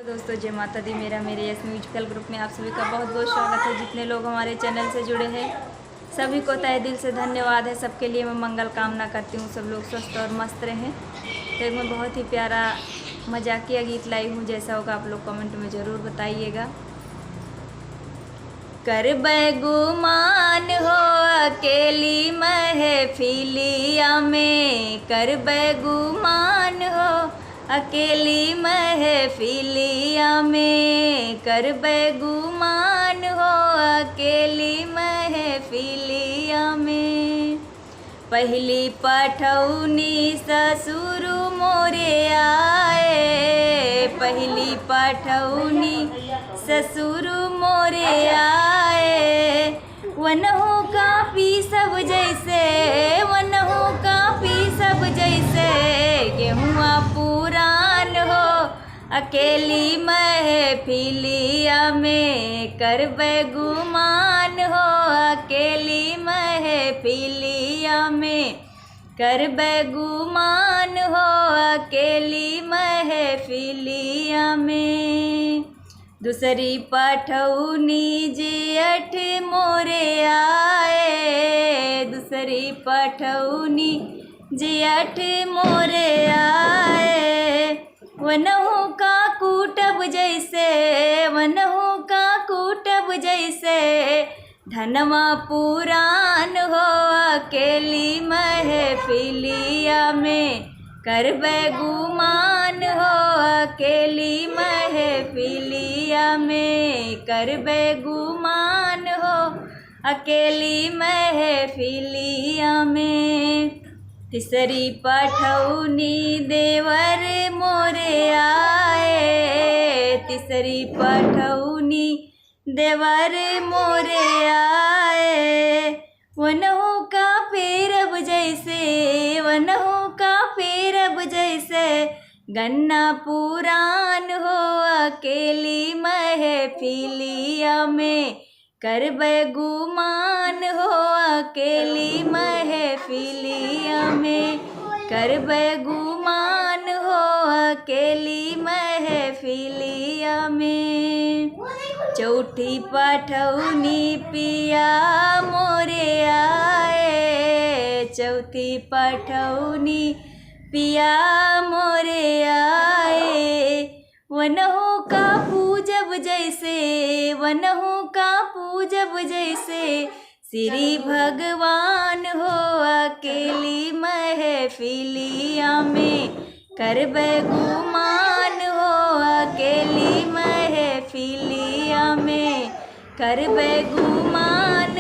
दोस्तों जय माता दी। मेरे यस म्यूजिकल ग्रुप में आप सभी का बहुत बहुत स्वागत है। जितने लोग हमारे चैनल से जुड़े हैं सभी को तहे दिल से धन्यवाद है। सबके लिए मैं मंगल कामना करती हूँ, सब लोग स्वस्थ और मस्त रहें। तो एक मैं बहुत ही प्यारा मजाकिया गीत लाई हूँ, जैसा होगा आप लोग कमेंट में ज़रूर बताइएगा। कर बैगुमान हो अकेली महफिलिया में, कर बैगुमान हो अकेली महफिलिया में, कर बैगुमान हो अकेली महफिलिया में। पहली पठौनी ससुर मोरे आए, पहली पठौनी ससुर मोरे आए। वनहु कापी सब जैसे, वनहु कापी सब जैसे, गेहुआ पुरान हो अकेली महफिलिया में, कर बैगुमान हो अकेली महफिलिया में, कर बैगुमान हो अकेली महफिलिया में। दूसरी पठौनी जेठ मोरे आए, दूसरी पठौनी जेठ मोरे आए। वनहु का कूटब जैसे, वनहु का कूटब जैसे, धनवा पुरान हो अकेली महफिलिया में, कर बैगुमान हो अकेली महफिलिया में, कर बैगुमान हो अकेली महफिलिया में। तीसरी पठौनी देवर मोरे आए, तीसरी पठौनी देवर मोरे आए। वनहु का पेरब जैसे, वनहु का पेरब जैसे, गन्ना पुरान हो अकेली महफिलिया में, कर बैगुमान हो अकेली महफिलिया में, कर बैगुमान हो अकेली महफिलिया में। चौथी पठौनी पिया मोरे आए, चौथी पठौनी पिया मोरे आए। वनहु का पूजब जैसे, वनहु का पूजब जैसे, श्री भगवान हो अकेली महफिलिया में, कर बैगुमान हो अकेली महफिलिया में, कर बैगुमान